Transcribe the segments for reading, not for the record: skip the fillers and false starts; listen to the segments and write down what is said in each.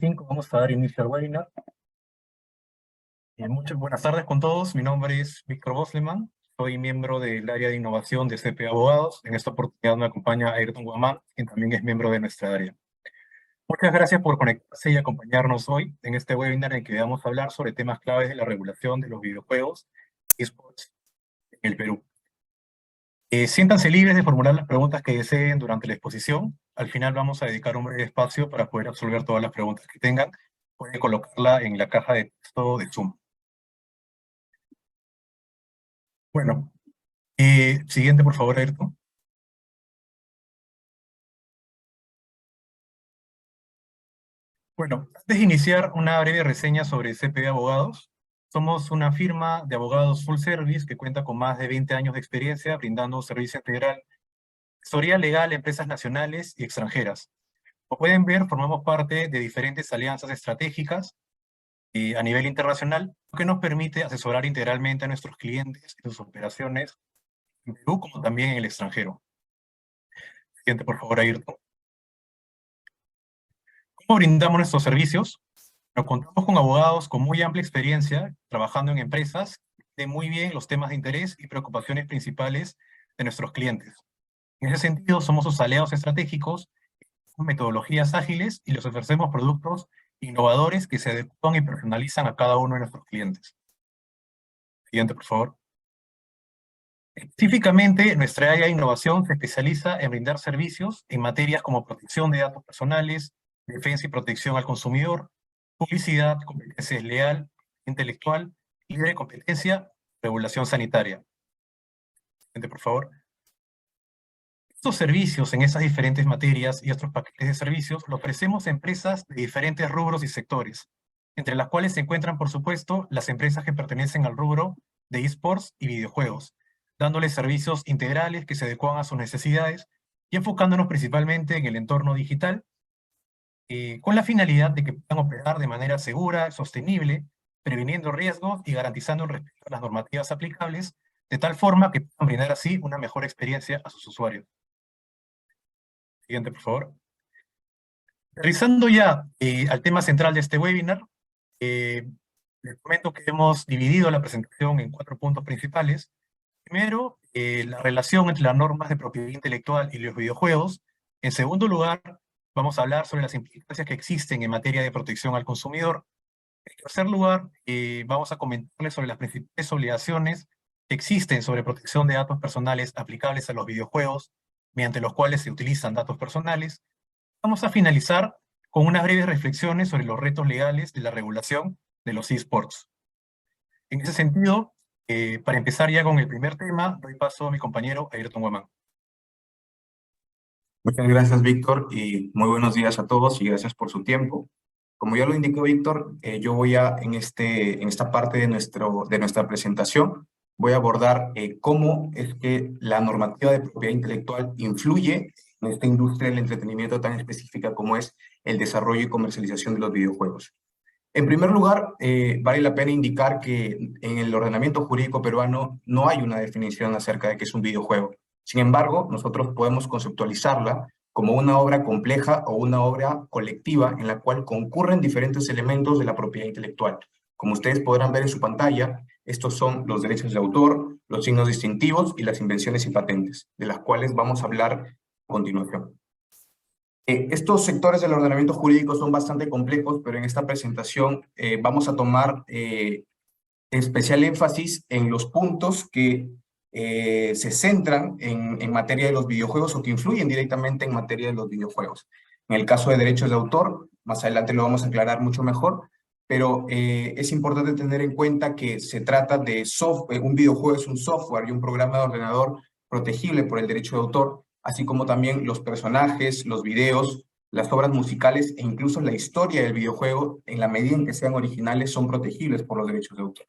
5 vamos a dar inicio al webinar. Muchas buenas tardes con todos. Mi nombre es Víctor Bosleman. Soy miembro del área de innovación de CP Abogados. En esta oportunidad me acompaña Ayrton Guamán, quien también es miembro de nuestra área. Muchas gracias por conectarse y acompañarnos hoy en este webinar en que vamos a hablar sobre temas claves de la regulación de los videojuegos y esports en el Perú. Siéntanse libres de formular las preguntas que deseen durante la exposición. Al final vamos a dedicar un breve espacio para poder resolver todas las preguntas que tengan. Pueden colocarla en la caja de texto de Zoom. Bueno, siguiente, por favor, Ayrton. Bueno, antes de iniciar una breve reseña sobre CP Abogados, somos una firma de abogados full service que cuenta con más de 20 años de experiencia brindando un servicio integral, asesoría legal a empresas nacionales y extranjeras. Como pueden ver, formamos parte de diferentes alianzas estratégicas a nivel internacional, lo que nos permite asesorar integralmente a nuestros clientes en sus operaciones en Perú como también en el extranjero. Siguiente, por favor, Ayrton. ¿Cómo brindamos nuestros servicios? Nos contamos con abogados con muy amplia experiencia trabajando en empresas de muy bien los temas de interés y preocupaciones principales de nuestros clientes. En ese sentido, somos sus aliados estratégicos con metodologías ágiles y les ofrecemos productos innovadores que se adecuan y personalizan a cada uno de nuestros clientes. Siguiente, por favor. Específicamente, nuestra área de innovación se especializa en brindar servicios en materias como protección de datos personales, defensa y protección al consumidor, publicidad, competencia desleal, intelectual, libre competencia, regulación sanitaria. Siguiente, por favor. Estos servicios en esas diferentes materias y otros paquetes de servicios los ofrecemos a empresas de diferentes rubros y sectores, entre las cuales se encuentran, por supuesto, las empresas que pertenecen al rubro de esports y videojuegos, dándoles servicios integrales que se adecuan a sus necesidades y enfocándonos principalmente en el entorno digital, con la finalidad de que puedan operar de manera segura, sostenible, previniendo riesgos y garantizando el respeto a las normativas aplicables, de tal forma que puedan brindar así una mejor experiencia a sus usuarios. Siguiente, por favor. Realizando ya al tema central de este webinar, les comento que hemos dividido la presentación en 4 puntos principales. Primero, la relación entre las normas de propiedad intelectual y los videojuegos. En segundo lugar, vamos a hablar sobre las implicancias que existen en materia de protección al consumidor. En tercer lugar, vamos a comentarles sobre las principales obligaciones que existen sobre protección de datos personales aplicables a los videojuegos, mediante los cuales se utilizan datos personales. Vamos a finalizar con unas breves reflexiones sobre los retos legales de la regulación de los esports. En ese sentido, para empezar ya con el primer tema, doy paso a mi compañero Ayrton Guamán. Muchas gracias, Víctor, y muy buenos días a todos y gracias por su tiempo. Como ya lo indicó Víctor, yo voy a, en esta parte de nuestra presentación, voy a abordar cómo es que la normativa de propiedad intelectual influye en esta industria del entretenimiento tan específica como es el desarrollo y comercialización de los videojuegos. En primer lugar, vale la pena indicar que en el ordenamiento jurídico peruano no hay una definición acerca de qué es un videojuego. Sin embargo, nosotros podemos conceptualizarla como una obra compleja o una obra colectiva en la cual concurren diferentes elementos de la propiedad intelectual. Como ustedes podrán ver en su pantalla, estos son los derechos de autor, los signos distintivos y las invenciones y patentes, de las cuales vamos a hablar a continuación. Estos sectores del ordenamiento jurídico son bastante complejos, pero en esta presentación vamos a tomar especial énfasis en los puntos que se centran en materia de los videojuegos o que influyen directamente en materia de los videojuegos. En el caso de derechos de autor, más adelante lo vamos a aclarar mucho mejor, pero es importante tener en cuenta que se trata de software, un videojuego es un software y un programa de ordenador protegible por el derecho de autor, así como también los personajes, los videos, las obras musicales e incluso la historia del videojuego, en la medida en que sean originales, son protegibles por los derechos de autor.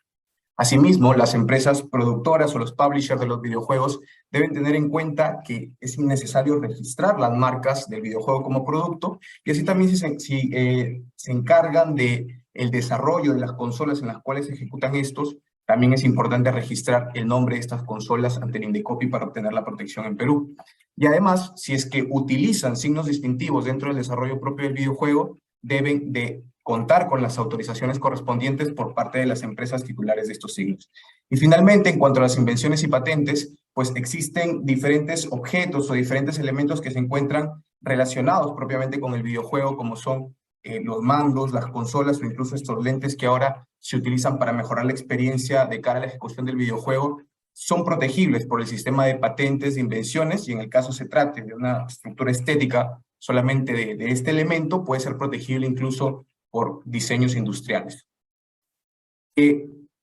Asimismo, las empresas productoras o los publishers de los videojuegos deben tener en cuenta que es necesario registrar las marcas del videojuego como producto y así también se encargan del desarrollo de las consolas en las cuales se ejecutan estos, también es importante registrar el nombre de estas consolas ante el INDECOPI para obtener la protección en Perú. Y además, si es que utilizan signos distintivos dentro del desarrollo propio del videojuego, deben de contar con las autorizaciones correspondientes por parte de las empresas titulares de estos signos. Y finalmente, en cuanto a las invenciones y patentes, pues existen diferentes objetos o diferentes elementos que se encuentran relacionados propiamente con el videojuego, como son los mandos, las consolas o incluso estos lentes que ahora se utilizan para mejorar la experiencia de cara a la ejecución del videojuego, son protegibles por el sistema de patentes de invenciones y en el caso se trate de una estructura estética solamente de este elemento, puede ser protegible incluso por diseños industriales.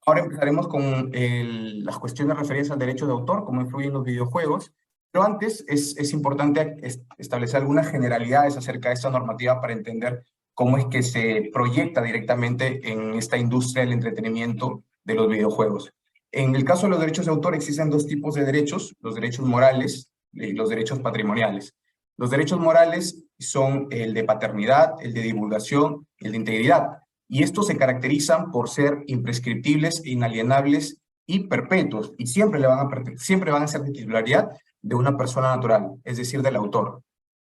Ahora empezaremos con las cuestiones referidas al derecho de autor, cómo influyen los videojuegos, pero antes es importante establecer algunas generalidades acerca de esta normativa para entender cómo es que se proyecta directamente en esta industria del entretenimiento de los videojuegos. En el caso de los derechos de autor existen dos tipos de derechos, los derechos morales y los derechos patrimoniales. Los derechos morales son el de paternidad, el de divulgación, el de integridad, y estos se caracterizan por ser imprescriptibles, inalienables y perpetuos, y siempre van a ser de titularidad de una persona natural, es decir, del autor.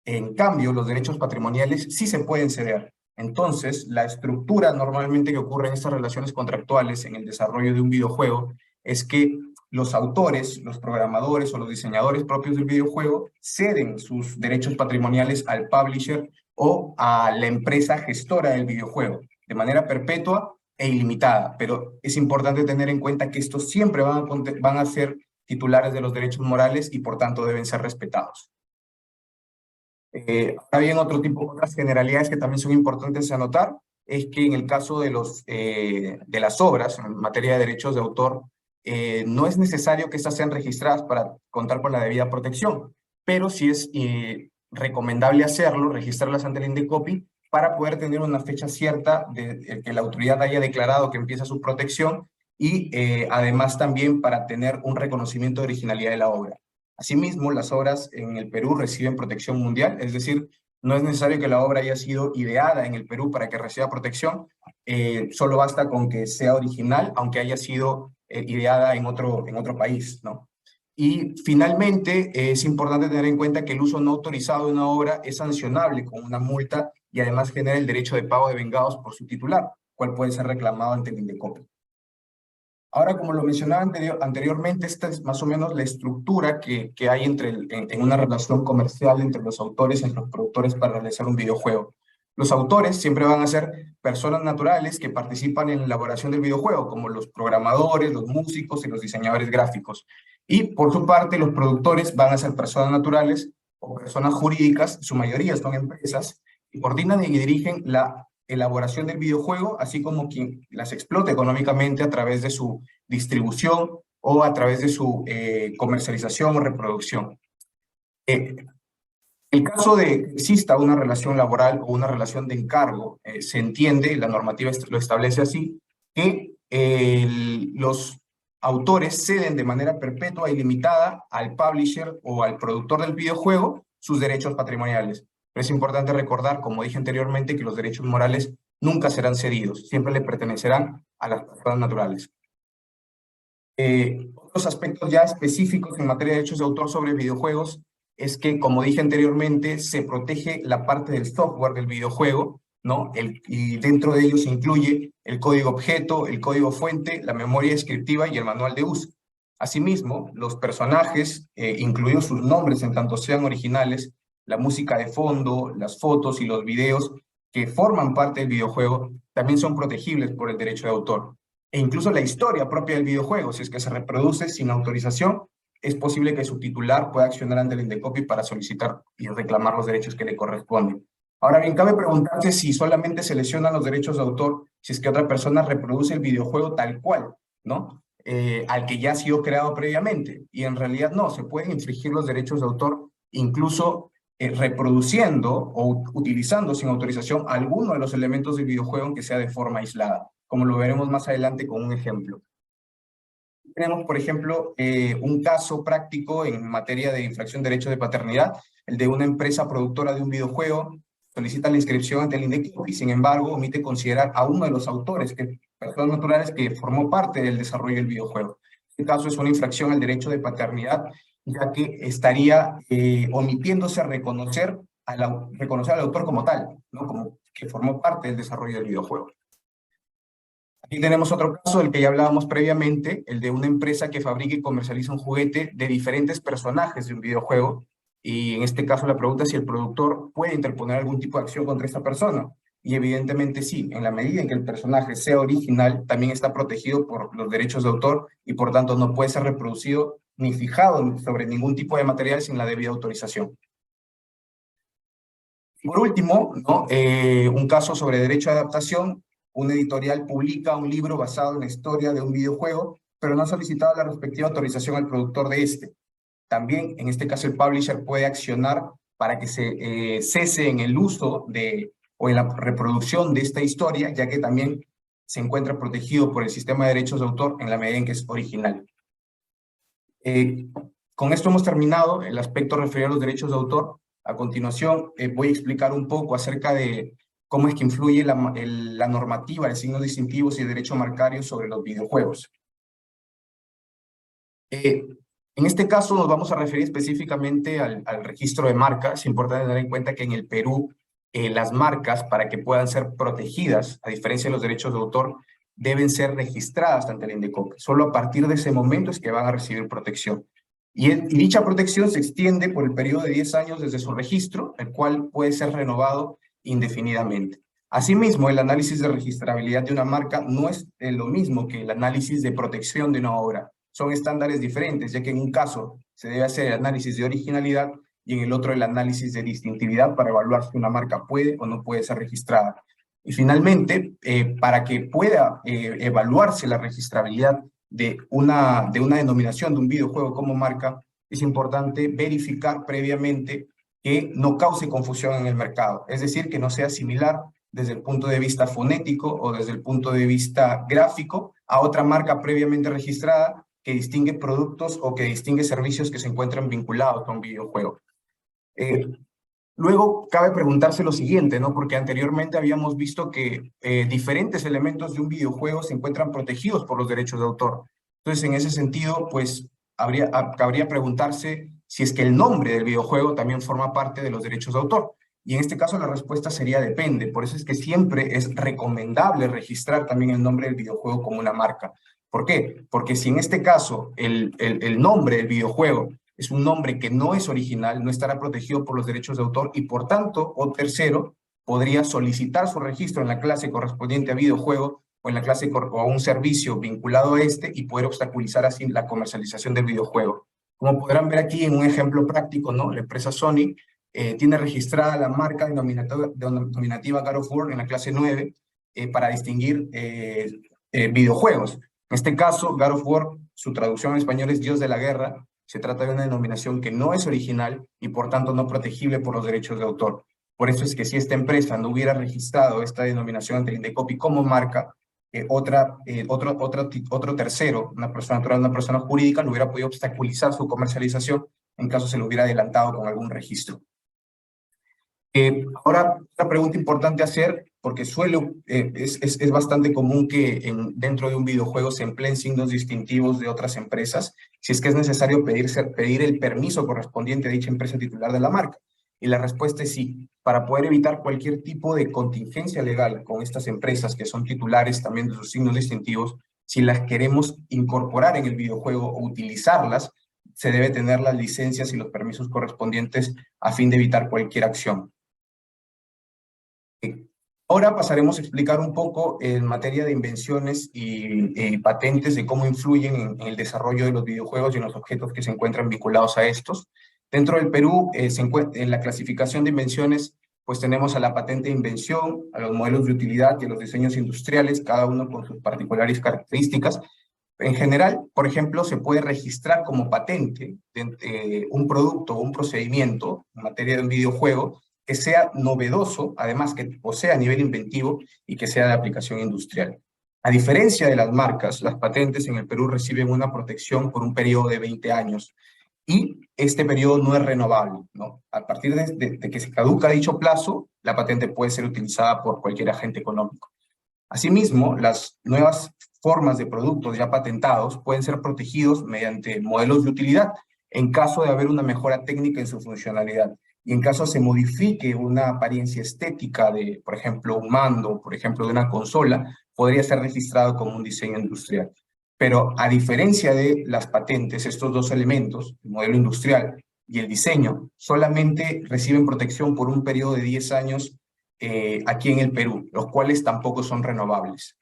En cambio, los derechos patrimoniales sí se pueden ceder. Entonces, la estructura normalmente que ocurre en estas relaciones contractuales en el desarrollo de un videojuego es que los autores, los programadores o los diseñadores propios del videojuego ceden sus derechos patrimoniales al publisher o a la empresa gestora del videojuego de manera perpetua e ilimitada. Pero es importante tener en cuenta que estos siempre van a ser titulares de los derechos morales y por tanto deben ser respetados. Ahora bien, otras generalidades que también son importantes a anotar es que en el caso de las obras en materia de derechos de autor, no es necesario que estas sean registradas para contar con la debida protección, pero sí es recomendable hacerlo, registrarlas ante el INDECOPI para poder tener una fecha cierta de que la autoridad haya declarado que empieza su protección y además también para tener un reconocimiento de originalidad de la obra. Asimismo, las obras en el Perú reciben protección mundial, es decir, no es necesario que la obra haya sido ideada en el Perú para que reciba protección, solo basta con que sea original, aunque haya sido ideada en otro país, ¿no? Y finalmente, es importante tener en cuenta que el uso no autorizado de una obra es sancionable con una multa y además genera el derecho de pago de vengados por su titular, cual puede ser reclamado ante el INDECOPI. Ahora, como lo mencionaba anteriormente, esta es más o menos la estructura que hay en una relación comercial entre los autores y los productores para realizar un videojuego. Los autores siempre van a ser personas naturales que participan en la elaboración del videojuego, como los programadores, los músicos y los diseñadores gráficos. Y por su parte, los productores van a ser personas naturales o personas jurídicas, su mayoría son empresas, y coordinan y dirigen la elaboración del videojuego, así como quien las explota económicamente a través de su distribución o a través de su comercialización o reproducción. El caso de que exista una relación laboral o una relación de encargo, se entiende, la normativa lo establece así, que los autores ceden de manera perpetua y limitada al publisher o al productor del videojuego sus derechos patrimoniales. Pero es importante recordar, como dije anteriormente, que los derechos morales nunca serán cedidos, siempre le pertenecerán a las personas naturales. Otros aspectos ya específicos en materia de derechos de autor sobre videojuegos es que, como dije anteriormente, se protege la parte del software del videojuego, ¿no? Y dentro de ellos se incluye el código objeto, el código fuente, la memoria descriptiva y el manual de uso. Asimismo, los personajes, incluidos sus nombres en tanto sean originales, la música de fondo, las fotos y los videos que forman parte del videojuego, también son protegibles por el derecho de autor. E incluso la historia propia del videojuego, si es que se reproduce sin autorización, es posible que su titular pueda accionar ante el INDECOPI para solicitar y reclamar los derechos que le corresponden. Ahora bien, cabe preguntarse si solamente se lesionan los derechos de autor si es que otra persona reproduce el videojuego tal cual, ¿no? Al que ya ha sido creado previamente. Y en realidad no, se pueden infringir los derechos de autor incluso reproduciendo o utilizando sin autorización alguno de los elementos del videojuego, aunque sea de forma aislada, como lo veremos más adelante con un ejemplo. Tenemos, por ejemplo, un caso práctico en materia de infracción de derechos de paternidad, el de una empresa productora de un videojuego, solicita la inscripción ante el INDECOPI y sin embargo omite considerar a uno de los autores, personas naturales que formó parte del desarrollo del videojuego. Este caso es una infracción al derecho de paternidad, ya que estaría omitiéndose a reconocer al autor como tal, ¿no? Como que formó parte del desarrollo del videojuego. Aquí tenemos otro caso del que ya hablábamos previamente, el de una empresa que fabrica y comercializa un juguete de diferentes personajes de un videojuego, y en este caso la pregunta es si el productor puede interponer algún tipo de acción contra esta persona. Y evidentemente sí, en la medida en que el personaje sea original, también está protegido por los derechos de autor y por tanto no puede ser reproducido ni fijado sobre ningún tipo de material sin la debida autorización. Por último, ¿no? Un caso sobre derecho de adaptación. Un editorial publica un libro basado en la historia de un videojuego, pero no ha solicitado la respectiva autorización al productor de este. También, en este caso, el publisher puede accionar para que se cese en el uso o en la reproducción de esta historia, ya que también se encuentra protegido por el sistema de derechos de autor en la medida en que es original. Con esto hemos terminado el aspecto referido a los derechos de autor. A continuación, voy a explicar un poco acerca de cómo es que influye la normativa de signos distintivos y derecho marcario sobre los videojuegos. En este caso nos vamos a referir específicamente al registro de marcas. Es importante tener en cuenta que en el Perú las marcas, para que puedan ser protegidas, a diferencia de los derechos de autor, deben ser registradas ante el INDECOP. Solo a partir de ese momento es que van a recibir protección. Y dicha protección se extiende por el periodo de 10 años desde su registro, el cual puede ser renovado indefinidamente. Asimismo, el análisis de registrabilidad de una marca no es lo mismo que el análisis de protección de una obra. Son estándares diferentes, ya que en un caso se debe hacer el análisis de originalidad y en el otro el análisis de distintividad para evaluar si una marca puede o no puede ser registrada. Y finalmente, para que pueda evaluarse la registrabilidad de una denominación de un videojuego como marca, es importante verificar previamente que no cause confusión en el mercado, es decir, que no sea similar desde el punto de vista fonético o desde el punto de vista gráfico a otra marca previamente registrada que distingue productos o que distingue servicios que se encuentran vinculados a un videojuego. Luego, cabe preguntarse lo siguiente, ¿no? Porque anteriormente habíamos visto que diferentes elementos de un videojuego se encuentran protegidos por los derechos de autor. Entonces, en ese sentido, pues, cabría preguntarse si es que el nombre del videojuego también forma parte de los derechos de autor. Y en este caso la respuesta sería depende. Por eso es que siempre es recomendable registrar también el nombre del videojuego como una marca. ¿Por qué? Porque si en este caso el nombre del videojuego es un nombre que no es original, no estará protegido por los derechos de autor y por tanto, o tercero, podría solicitar su registro en la clase correspondiente a videojuego o en la clase o a un servicio vinculado a este y poder obstaculizar así la comercialización del videojuego. Como podrán ver aquí en un ejemplo práctico, ¿no? La empresa Sony tiene registrada la marca denominativa God of War en la clase 9 para distinguir videojuegos. En este caso, God of War, su traducción en español es Dios de la Guerra. Se trata de una denominación que no es original y por tanto no protegible por los derechos de autor. Por eso es que si esta empresa no hubiera registrado esta denominación ante el INDECOPI como marca, otro tercero, una persona natural, una persona jurídica, no hubiera podido obstaculizar su comercialización en caso se lo hubiera adelantado con algún registro. Ahora, una pregunta importante a hacer, porque es bastante común que dentro de un videojuego se empleen signos distintivos de otras empresas, si es que es necesario pedir el permiso correspondiente a dicha empresa titular de la marca. Y la respuesta es sí. Para poder evitar cualquier tipo de contingencia legal con estas empresas que son titulares también de sus signos distintivos, si las queremos incorporar en el videojuego o utilizarlas, se debe tener las licencias y los permisos correspondientes a fin de evitar cualquier acción. Ahora pasaremos a explicar un poco en materia de invenciones y patentes de cómo influyen en el desarrollo de los videojuegos y en los objetos que se encuentran vinculados a estos. Dentro del Perú, en la clasificación de invenciones, pues tenemos a la patente de invención, a los modelos de utilidad y a los diseños industriales, cada uno con sus particulares características. En general, por ejemplo, se puede registrar como patente un producto o un procedimiento en materia de un videojuego que sea novedoso, además que posea nivel inventivo y que sea de aplicación industrial. A diferencia de las marcas, las patentes en el Perú reciben una protección por un periodo de 20 años y este periodo no es renovable, ¿no? A partir de que se caduca dicho plazo, la patente puede ser utilizada por cualquier agente económico. Asimismo, las nuevas formas de productos ya patentados pueden ser protegidos mediante modelos de utilidad en caso de haber una mejora técnica en su funcionalidad. y en caso se modifique una apariencia estética de, por ejemplo, un mando, por ejemplo, de una consola, podría ser registrado como un diseño industrial. Pero a diferencia de las patentes, estos dos elementos, el modelo industrial y el diseño, solamente reciben protección por un periodo de 10 años aquí en el Perú, los cuales tampoco son renovables.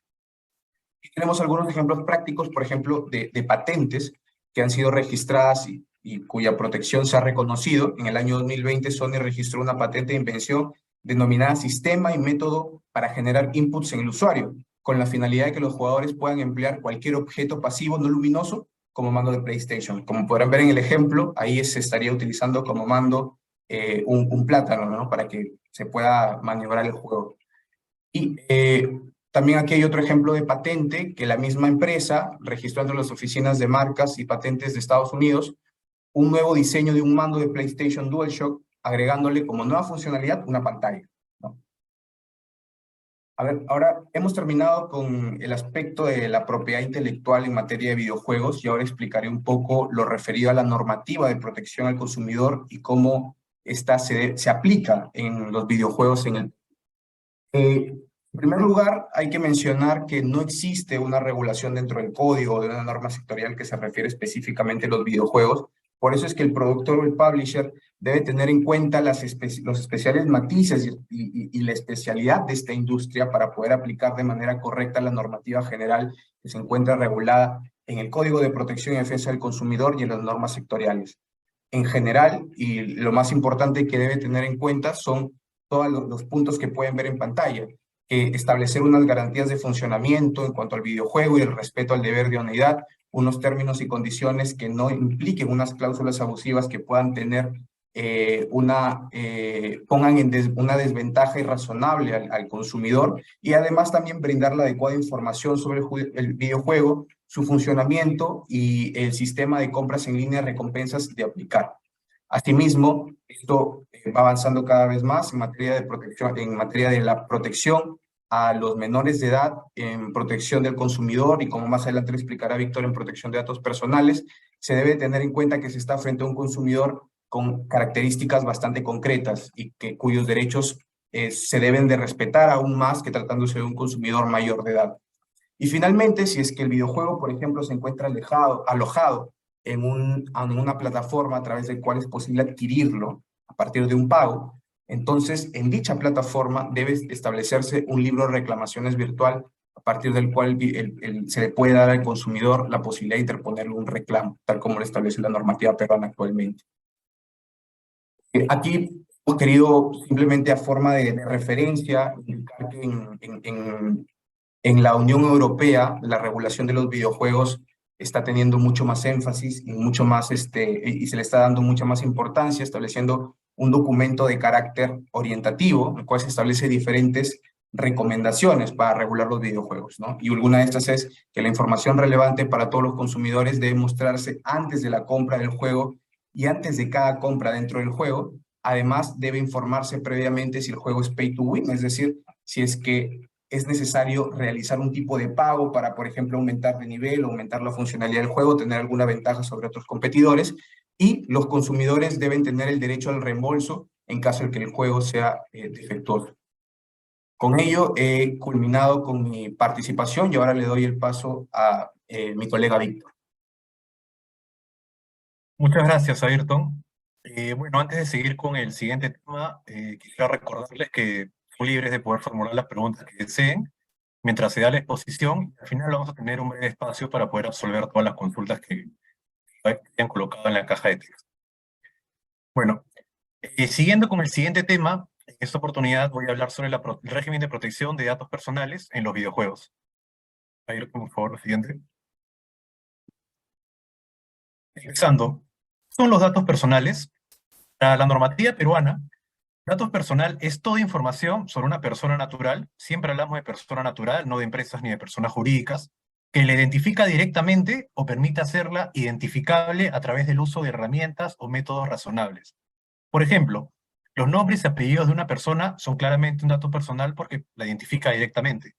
Y tenemos algunos ejemplos prácticos, por ejemplo, de patentes que han sido registradas y cuya protección se ha reconocido. En el año 2020, Sony registró una patente de invención denominada Sistema y Método para generar inputs en el usuario, con la finalidad de que los jugadores puedan emplear cualquier objeto pasivo no luminoso como mando de PlayStation. Como podrán ver en el ejemplo, ahí se estaría utilizando como mando un plátano, ¿no? Para que se pueda maniobrar el juego. Y también aquí hay otro ejemplo de patente que la misma empresa registró entre las oficinas de marcas y patentes de Estados Unidos un nuevo diseño de un mando de PlayStation DualShock, agregándole como nueva funcionalidad una pantalla, ¿no? A ver, ahora hemos terminado con el aspecto de la propiedad intelectual en materia de videojuegos y ahora explicaré un poco lo referido a la normativa de protección al consumidor y cómo esta se aplica en los videojuegos en el en primer lugar, hay que mencionar que no existe una regulación dentro del código de una norma sectorial que se refiere específicamente a los videojuegos. Por eso es que el productor o el publisher debe tener en cuenta los especiales matices y la especialidad de esta industria para poder aplicar de manera correcta la normativa general que se encuentra regulada en el Código de Protección y Defensa del Consumidor y en las normas sectoriales. En general, y lo más importante que debe tener en cuenta son todos los puntos que pueden ver en pantalla, que establecer unas garantías de funcionamiento en cuanto al videojuego y el respeto al deber de idoneidad, unos términos y condiciones que no impliquen unas cláusulas abusivas que puedan tener pongan en una desventaja irrazonable al consumidor, y además también brindar la adecuada información sobre el videojuego, su funcionamiento y el sistema de compras en línea de recompensas de aplicar. Asimismo, esto va avanzando cada vez más en materia de protección, en materia de la protección a los menores de edad, en protección del consumidor y, como más adelante le explicará Víctor, en protección de datos personales. Se debe tener en cuenta que se está frente a un consumidor con características bastante concretas y cuyos derechos se deben de respetar aún más que tratándose de un consumidor mayor de edad. Y finalmente, si es que el videojuego, por ejemplo, se encuentra alojado en una plataforma a través de la cual es posible adquirirlo a partir de un pago, entonces en dicha plataforma debe establecerse un libro de reclamaciones virtual a partir del cual se le puede dar al consumidor la posibilidad de interponerle un reclamo, tal como lo establece la normativa peruana actualmente. Aquí hemos querido simplemente a forma de referencia indicar que en la Unión Europea, la regulación de los videojuegos está teniendo mucho más énfasis y mucho más, y se le está dando mucha más importancia, estableciendo un documento de carácter orientativo, en el cual se establece diferentes recomendaciones para regular los videojuegos, ¿no? Y alguna de estas es que la información relevante para todos los consumidores debe mostrarse antes de la compra del juego y antes de cada compra dentro del juego. Además, debe informarse previamente si el juego es pay to win, es decir, si es que es necesario realizar un tipo de pago para, por ejemplo, aumentar de nivel, aumentar la funcionalidad del juego, tener alguna ventaja sobre otros competidores, y los consumidores deben tener el derecho al reembolso en caso de que el juego sea defectuoso. Con ello he culminado con mi participación y ahora le doy el paso a mi colega Víctor. Muchas gracias, Ayrton. Bueno, antes de seguir con el siguiente tema, quisiera recordarles que son libres de poder formular las preguntas que deseen mientras se da la exposición. Al final vamos a tener un breve espacio para poder resolver todas las consultas que hayan colocado en la caja de texto. Bueno, siguiendo con el siguiente tema, en esta oportunidad voy a hablar sobre el régimen de protección de datos personales en los videojuegos. Ayrton, por favor, lo siguiente. Empezando, son los datos personales. Para la normativa peruana, datos personal es toda información sobre una persona natural, siempre hablamos de persona natural, no de empresas ni de personas jurídicas, que le identifica directamente o permite hacerla identificable a través del uso de herramientas o métodos razonables. Por ejemplo, los nombres y apellidos de una persona son claramente un dato personal porque la identifica directamente.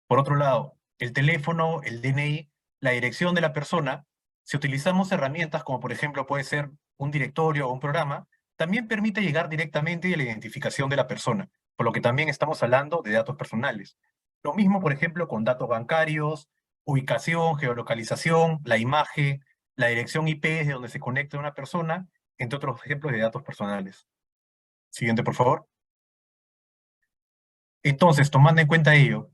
Por otro lado, el teléfono, el DNI, la dirección de la persona, si utilizamos herramientas como por ejemplo puede ser un directorio o un programa, También permite llegar directamente a la identificación de la persona, por lo que también estamos hablando de datos personales. Lo mismo, por ejemplo, con datos bancarios, ubicación, geolocalización, la imagen, la dirección IP de donde se conecta una persona, entre otros ejemplos de datos personales. Siguiente, por favor. Entonces, tomando en cuenta ello,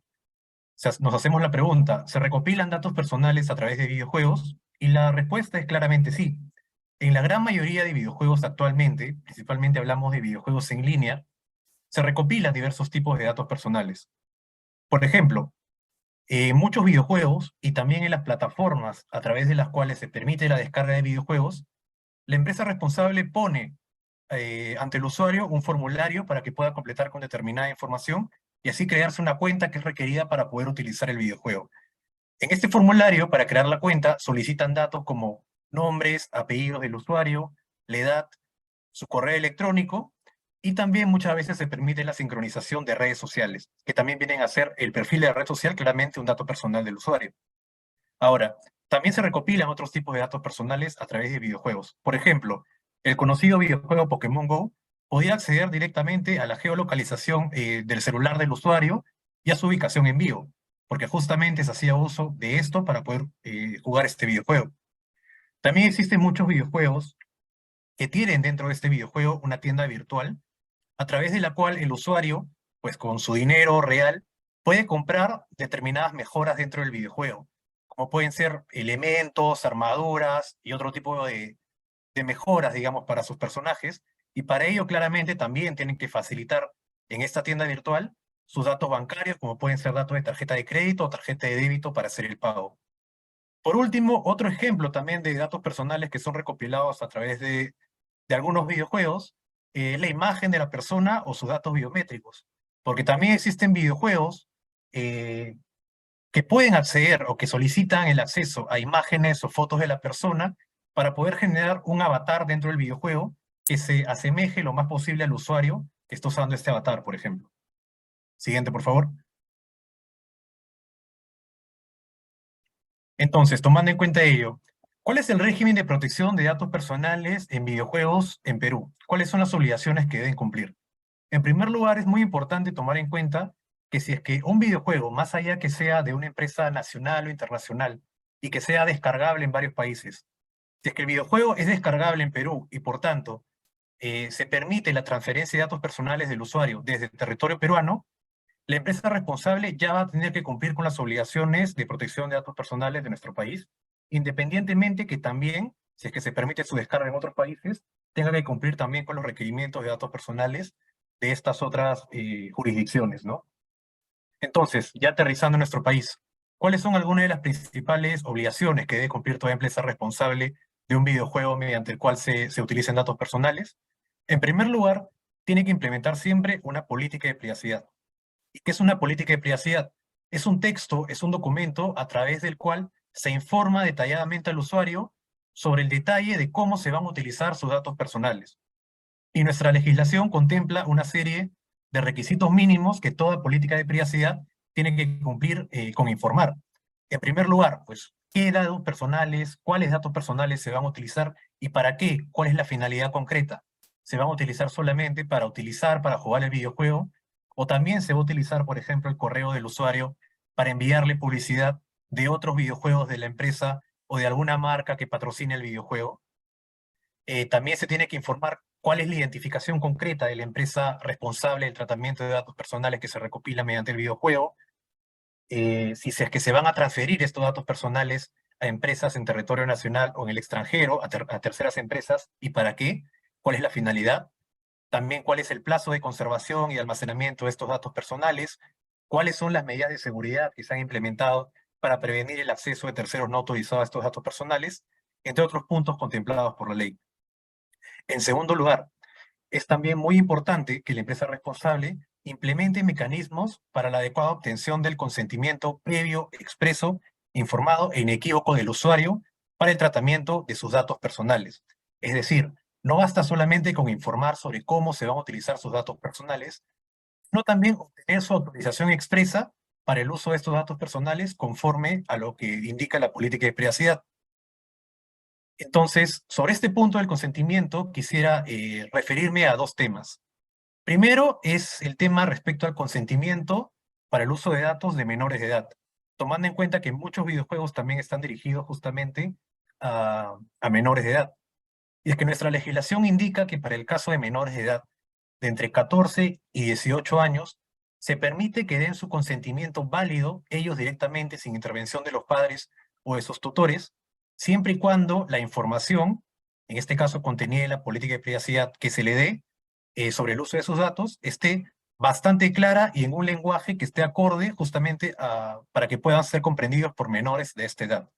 nos hacemos la pregunta, ¿se recopilan datos personales a través de videojuegos? Y la respuesta es claramente sí. En la gran mayoría de videojuegos actualmente, principalmente hablamos de videojuegos en línea, se recopilan diversos tipos de datos personales. Por ejemplo, en muchos videojuegos y también en las plataformas a través de las cuales se permite la descarga de videojuegos, la empresa responsable pone ante el usuario un formulario para que pueda completar con determinada información y así crearse una cuenta que es requerida para poder utilizar el videojuego. En este formulario, para crear la cuenta, solicitan datos como nombres, apellidos del usuario, la edad, su correo electrónico y también muchas veces se permite la sincronización de redes sociales, que también vienen a ser el perfil de la red social, claramente un dato personal del usuario. Ahora, también se recopilan otros tipos de datos personales a través de videojuegos. Por ejemplo, el conocido videojuego Pokémon Go podía acceder directamente a la geolocalización del celular del usuario y a su ubicación en vivo, porque justamente se hacía uso de esto para poder jugar este videojuego. También existen muchos videojuegos que tienen dentro de este videojuego una tienda virtual, a través de la cual el usuario, pues con su dinero real, puede comprar determinadas mejoras dentro del videojuego, como pueden ser elementos, armaduras y otro tipo de mejoras, digamos, para sus personajes, y para ello claramente también tienen que facilitar en esta tienda virtual sus datos bancarios, como pueden ser datos de tarjeta de crédito o tarjeta de débito para hacer el pago. Por último, otro ejemplo también de datos personales que son recopilados a través de algunos videojuegos, la imagen de la persona o sus datos biométricos. Porque también existen videojuegos eh, que pueden acceder o que solicitan el acceso a imágenes o fotos de la persona para poder generar un avatar dentro del videojuego que se asemeje lo más posible al usuario que está usando este avatar, por ejemplo. Siguiente, por favor. Entonces, tomando en cuenta ello, ¿cuál es el régimen de protección de datos personales en videojuegos en Perú? ¿Cuáles son las obligaciones que deben cumplir? En primer lugar, es muy importante tomar en cuenta que si es que un videojuego, más allá que sea de una empresa nacional o internacional y que sea descargable en varios países, si es que el videojuego es descargable en Perú y por tanto se permite la transferencia de datos personales del usuario desde el territorio peruano, la empresa responsable ya va a tener que cumplir con las obligaciones de protección de datos personales de nuestro país, independientemente que también, si es que se permite su descarga en otros países, tenga que cumplir también con los requerimientos de datos personales de estas otras jurisdicciones, ¿no? Entonces, ya aterrizando en nuestro país, ¿cuáles son algunas de las principales obligaciones que debe cumplir toda empresa responsable de un videojuego mediante el cual se utilicen datos personales? En primer lugar, tiene que implementar siempre una política de privacidad. ¿Y qué es una política de privacidad? Es un texto, es un documento a través del cual se informa detalladamente al usuario sobre el detalle de cómo se van a utilizar sus datos personales. Y nuestra legislación contempla una serie de requisitos mínimos que toda política de privacidad tiene que cumplir con informar. En primer lugar, pues, ¿qué datos personales, cuáles datos personales se van a utilizar y para qué? ¿Cuál es la finalidad concreta? ¿Se van a utilizar solamente para jugar el videojuego? ¿O también se va a utilizar, por ejemplo, el correo del usuario para enviarle publicidad de otros videojuegos de la empresa o de alguna marca que patrocine el videojuego? También se tiene que informar cuál es la identificación concreta de la empresa responsable del tratamiento de datos personales que se recopila mediante el videojuego, si es que se van a transferir estos datos personales a empresas en territorio nacional o en el extranjero, a terceras empresas, y para qué, cuál es la finalidad, también cuál es el plazo de conservación y almacenamiento de estos datos personales, cuáles son las medidas de seguridad que se han implementado para prevenir el acceso de terceros no autorizados a estos datos personales, entre otros puntos contemplados por la ley. En segundo lugar, es también muy importante que la empresa responsable implemente mecanismos para la adecuada obtención del consentimiento previo, expreso, informado e inequívoco del usuario para el tratamiento de sus datos personales. Es decir, no basta solamente con informar sobre cómo se van a utilizar sus datos personales, sino también obtener su autorización expresa para el uso de estos datos personales conforme a lo que indica la política de privacidad. Entonces, sobre este punto del consentimiento, quisiera referirme a dos temas. Primero es el tema respecto al consentimiento para el uso de datos de menores de edad, tomando en cuenta que muchos videojuegos también están dirigidos justamente a menores de edad. Y es que nuestra legislación indica que para el caso de menores de edad de entre 14 y 18 años, se permite que den su consentimiento válido ellos directamente sin intervención de los padres o de sus tutores, siempre y cuando la información, en este caso contenida en la política de privacidad que se le dé sobre el uso de sus datos, esté bastante clara y en un lenguaje que esté acorde justamente para que puedan ser comprendidos por menores de esta edad.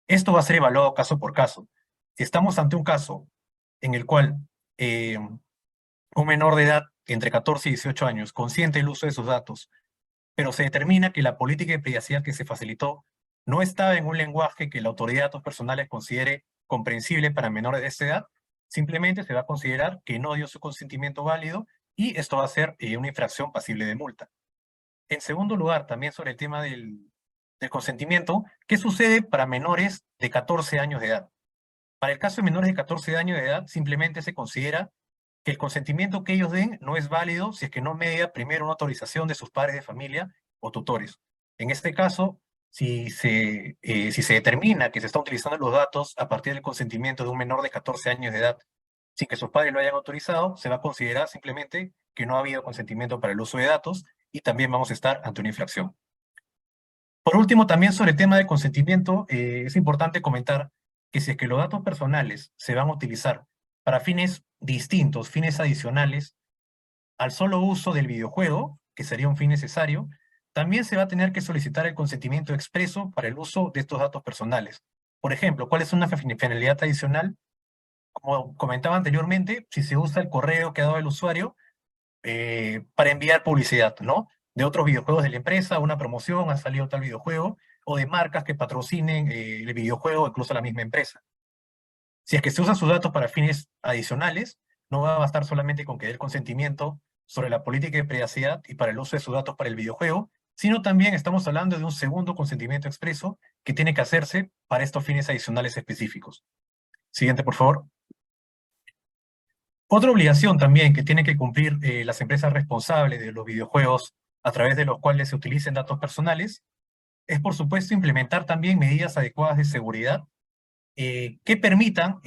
Esto va a ser evaluado caso por caso. Si estamos ante un caso en el cual un menor de edad entre 14 y 18 años consiente el uso de sus datos, pero se determina que la política de privacidad que se facilitó no estaba en un lenguaje que la autoridad de datos personales considere comprensible para menores de esta edad, simplemente se va a considerar que no dio su consentimiento válido y esto va a ser una infracción pasible de multa. En segundo lugar, también sobre el tema del consentimiento, ¿qué sucede para menores de 14 años de edad? Para el caso de menores de 14 años de edad, simplemente se considera que el consentimiento que ellos den no es válido si es que no media primero una autorización de sus padres de familia o tutores. En este caso, si se determina que se están utilizando los datos a partir del consentimiento de un menor de 14 años de edad, sin que sus padres lo hayan autorizado, se va a considerar simplemente que no ha habido consentimiento para el uso de datos y también vamos a estar ante una infracción. Por último, también sobre el tema de consentimiento, es importante comentar que si es que los datos personales se van a utilizar para fines distintos, fines adicionales, al solo uso del videojuego, que sería un fin necesario, también se va a tener que solicitar el consentimiento expreso para el uso de estos datos personales. Por ejemplo, ¿cuál es una finalidad adicional? Como comentaba anteriormente, si se usa el correo que ha dado el usuario, para enviar publicidad, ¿no? De otros videojuegos de la empresa, una promoción, ha salido tal videojuego, o de marcas que patrocinen el videojuego, incluso la misma empresa. Si es que se usan sus datos para fines adicionales, no va a bastar solamente con que dé el consentimiento sobre la política de privacidad y para el uso de sus datos para el videojuego, sino también estamos hablando de un segundo consentimiento expreso que tiene que hacerse para estos fines adicionales específicos. Siguiente, por favor. Otra obligación también que tienen que cumplir las empresas responsables de los videojuegos a través de los cuales se utilicen datos personales es, por supuesto, implementar también medidas adecuadas de seguridad que permitan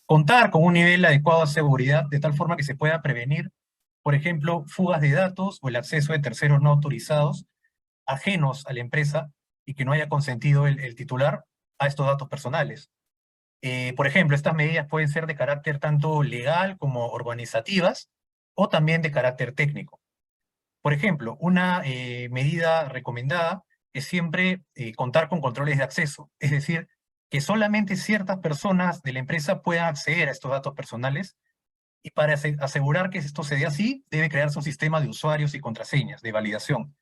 contar con un nivel adecuado de seguridad de tal forma que se pueda prevenir, por ejemplo, fugas de datos o el acceso de terceros no autorizados ajenos a la empresa y que no haya consentido el titular a estos datos personales. Por ejemplo, estas medidas pueden ser de carácter tanto legal como organizativas o también de carácter técnico. Por ejemplo, una medida recomendada es siempre contar con controles de acceso, es decir, que solamente ciertas personas de la empresa puedan acceder a estos datos personales y para asegurar que esto se dé así, debe crearse un sistema de usuarios y contraseñas de validación.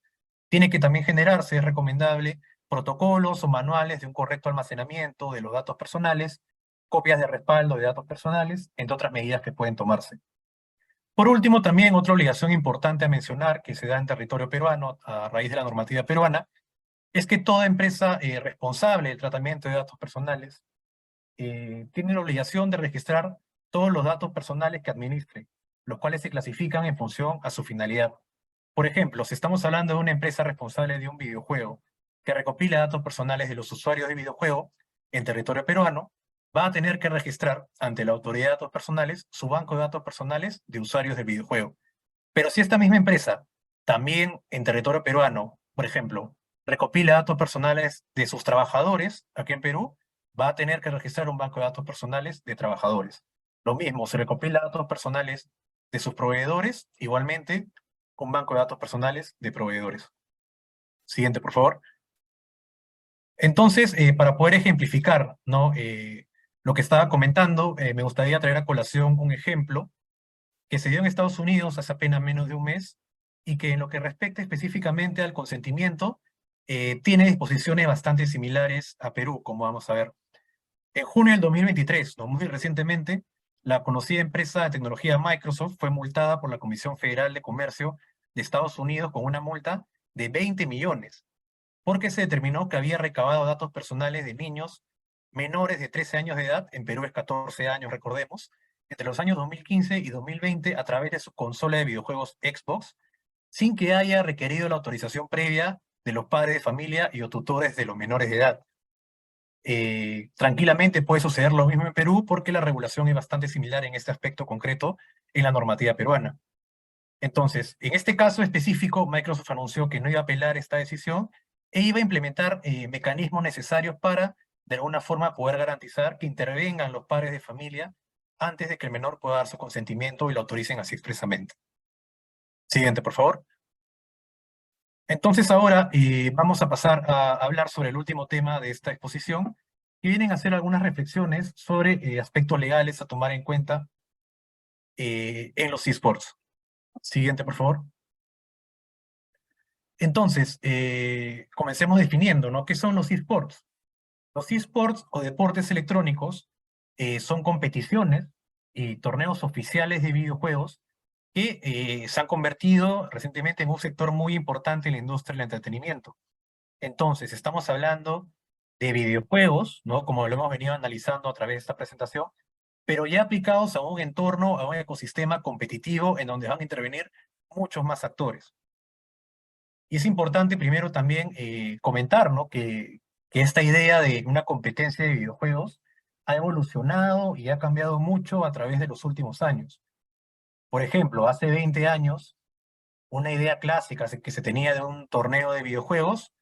Tiene que también generarse, es recomendable, protocolos o manuales de un correcto almacenamiento de los datos personales, copias de respaldo de datos personales, entre otras medidas que pueden tomarse. Por último, también otra obligación importante a mencionar que se da en territorio peruano a raíz de la normativa peruana es que toda empresa responsable del tratamiento de datos personales tiene la obligación de registrar todos los datos personales que administre, los cuales se clasifican en función a su finalidad. Por ejemplo, si estamos hablando de una empresa responsable de un videojuego que recopila datos personales de los usuarios de videojuego en territorio peruano, va a tener que registrar ante la autoridad de datos personales su banco de datos personales de usuarios del videojuego. Pero si esta misma empresa también en territorio peruano, por ejemplo, recopila datos personales de sus trabajadores aquí en Perú, va a tener que registrar un banco de datos personales de trabajadores. Lo mismo, si recopila datos personales de sus proveedores, igualmente un banco de datos personales de proveedores. Siguiente, por favor. Entonces, para poder ejemplificar, ¿no? Lo que estaba comentando, me gustaría traer a colación un ejemplo que se dio en Estados Unidos hace apenas menos de un mes y que en lo que respecta específicamente al consentimiento, tiene disposiciones bastante similares a Perú, como vamos a ver. En junio del 2023, no muy recientemente, la conocida empresa de tecnología Microsoft fue multada por la Comisión Federal de Comercio de Estados Unidos con una multa de 20 millones, porque se determinó que había recabado datos personales de niños menores de 13 años de edad, en Perú es 14 años, recordemos, entre los años 2015 y 2020 a través de su consola de videojuegos Xbox, sin que haya requerido la autorización previa de los padres de familia y o tutores de los menores de edad. Tranquilamente puede suceder lo mismo en Perú porque la regulación es bastante similar en este aspecto concreto en la normativa peruana. Entonces, en este caso específico, Microsoft anunció que no iba a apelar esta decisión e iba a implementar mecanismos necesarios para, de alguna forma, poder garantizar que intervengan los padres de familia antes de que el menor pueda dar su consentimiento y lo autoricen así expresamente. Siguiente, por favor. Entonces ahora vamos a pasar a hablar sobre el último tema de esta exposición, que vienen a hacer algunas reflexiones sobre aspectos legales a tomar en cuenta en los esports. Siguiente, por favor. Entonces, comencemos definiendo, ¿no? ¿Qué son los esports? Los esports o deportes electrónicos son competiciones y torneos oficiales de videojuegos que se han convertido recientemente en un sector muy importante en la industria del entretenimiento. Entonces, estamos hablando de videojuegos, ¿no? Como lo hemos venido analizando a través de esta presentación, pero ya aplicados a un entorno, a un ecosistema competitivo en donde van a intervenir muchos más actores. Y es importante primero también comentar, ¿no? Que esta idea de una competencia de videojuegos ha evolucionado y ha cambiado mucho a través de los últimos años. Por ejemplo, hace 20 años, una idea clásica que se tenía de un torneo de videojuegos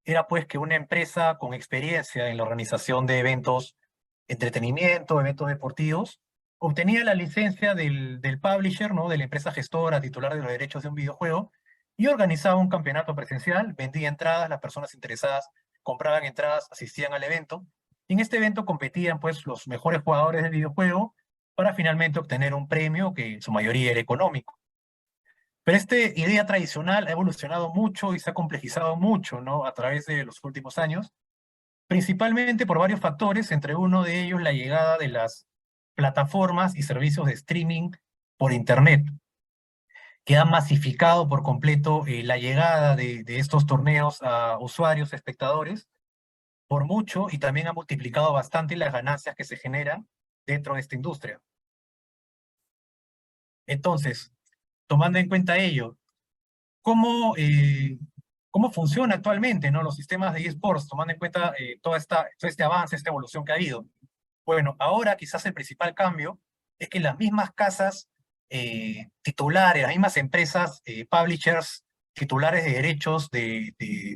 era pues que una empresa con experiencia en la organización de eventos, entretenimiento, eventos deportivos, obtenía la licencia del publisher, ¿no? De la empresa gestora titular de los derechos de un videojuego y organizaba un campeonato presencial, vendía entradas, las personas interesadas compraban entradas, asistían al evento. Y en este evento competían pues los mejores jugadores del videojuego para finalmente obtener un premio que en su mayoría era económico. Pero esta idea tradicional ha evolucionado mucho y se ha complejizado mucho, ¿no? A través de los últimos años, principalmente por varios factores, entre uno de ellos la llegada de las plataformas y servicios de streaming por Internet, que han masificado por completo la llegada de estos torneos a usuarios, espectadores, por mucho, y también ha multiplicado bastante las ganancias que se generan dentro de esta industria. Entonces, tomando en cuenta ello, ¿cómo funciona actualmente, ¿no? Los sistemas de eSports, tomando en cuenta todo este avance, esta evolución que ha habido? Bueno, ahora quizás el principal cambio es que las mismas casas titulares, las mismas empresas, publishers, titulares de derechos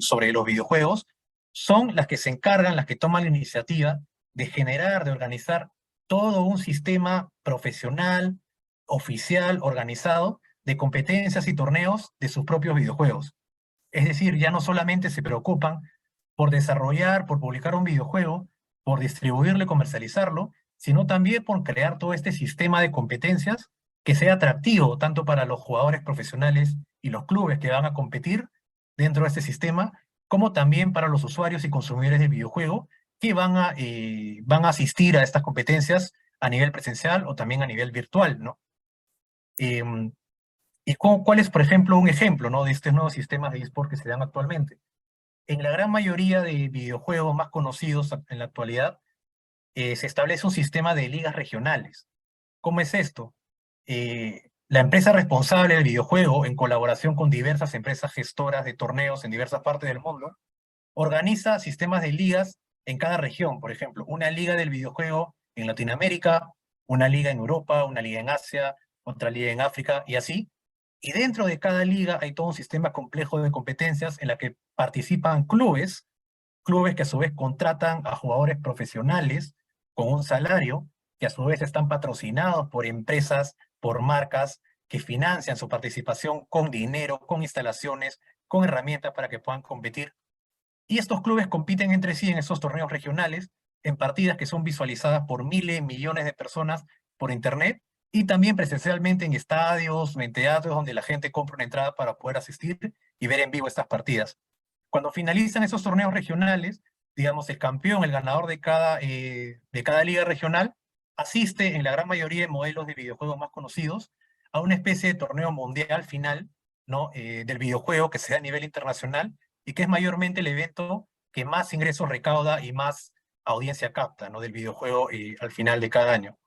sobre los videojuegos, son las que se encargan, las que toman la iniciativa de generar, de organizar todo un sistema profesional, oficial, organizado, de competencias y torneos de sus propios videojuegos. Es decir, ya no solamente se preocupan por desarrollar, por publicar un videojuego, por distribuirlo y comercializarlo, sino también por crear todo este sistema de competencias que sea atractivo tanto para los jugadores profesionales y los clubes que van a competir dentro de este sistema, como también para los usuarios y consumidores del videojuego que van a asistir a estas competencias a nivel presencial o también a nivel virtual, ¿no? Em, ¿Y cuál es, por ejemplo, un ejemplo, ¿no? De estos nuevos sistemas de eSport que se dan actualmente? En la gran mayoría de videojuegos más conocidos en la actualidad, se establece un sistema de ligas regionales. ¿Cómo es esto? La empresa responsable del videojuego, en colaboración con diversas empresas gestoras de torneos en diversas partes del mundo, organiza sistemas de ligas en cada región. Por ejemplo, una liga del videojuego en Latinoamérica, una liga en Europa, una liga en Asia, otra liga en África y así. Y dentro de cada liga hay todo un sistema complejo de competencias en la que participan clubes que a su vez contratan a jugadores profesionales con un salario, que a su vez están patrocinados por empresas, por marcas que financian su participación con dinero, con instalaciones, con herramientas para que puedan competir. Y estos clubes compiten entre sí en esos torneos regionales, en partidas que son visualizadas por miles, millones de personas por internet, y también presencialmente en estadios, en teatros, donde la gente compra una entrada para poder asistir y ver en vivo estas partidas. Cuando finalizan esos torneos regionales, digamos, el campeón, el ganador de cada liga regional, asiste en la gran mayoría de modelos de videojuegos más conocidos a una especie de torneo mundial final, ¿no? Del videojuego que se da a nivel internacional y que es mayormente el evento que más ingresos recauda y más audiencia capta, ¿no? Del videojuego al final de cada año.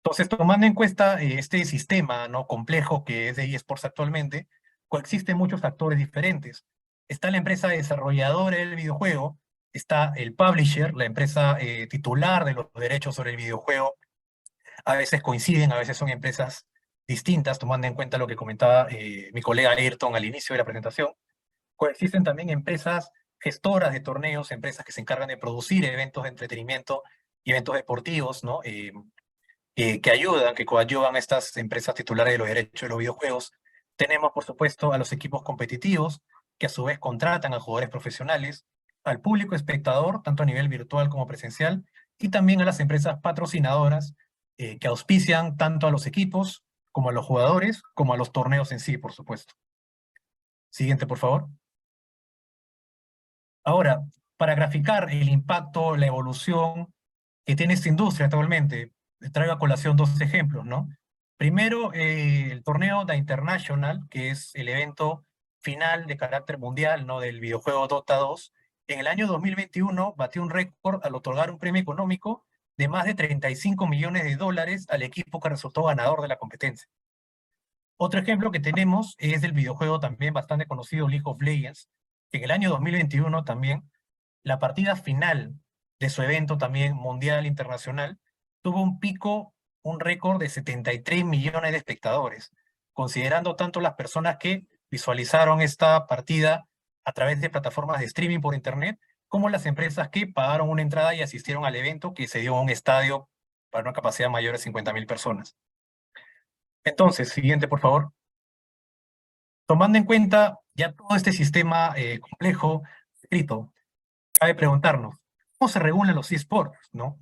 Entonces, tomando en cuenta este sistema, ¿no? complejo que es de eSports actualmente, coexisten muchos actores diferentes. Está la empresa desarrolladora del videojuego, está el publisher, la empresa titular de los derechos sobre el videojuego. A veces coinciden, a veces son empresas distintas, tomando en cuenta lo que comentaba mi colega Ayrton al inicio de la presentación. Coexisten también empresas gestoras de torneos, empresas que se encargan de producir eventos de entretenimiento y eventos deportivos, ¿no? Que ayudan, que coadyuvan a estas empresas titulares de los derechos de los videojuegos. Tenemos, por supuesto, a los equipos competitivos, que a su vez contratan a jugadores profesionales, al público espectador, tanto a nivel virtual como presencial, y también a las empresas patrocinadoras, que auspician tanto a los equipos, como a los jugadores, como a los torneos en sí, por supuesto. Siguiente, por favor. Ahora, para graficar el impacto, la evolución que tiene esta industria actualmente, traigo a colación dos ejemplos, ¿no? Primero, el torneo The International, que es el evento final de carácter mundial, ¿no? Del videojuego Dota 2. En el año 2021 batió un récord al otorgar un premio económico de más de 35 millones de dólares al equipo que resultó ganador de la competencia. Otro ejemplo que tenemos es del videojuego también bastante conocido League of Legends, que en el año 2021 también, la partida final de su evento también mundial internacional, tuvo un pico, un récord de 73 millones de espectadores, considerando tanto las personas que visualizaron esta partida a través de plataformas de streaming por internet, como las empresas que pagaron una entrada y asistieron al evento que se dio en un estadio para una capacidad mayor de 50.000 personas. Entonces, siguiente, por favor. Tomando en cuenta ya todo este sistema complejo escrito, cabe preguntarnos, ¿cómo se regulan los eSports, no?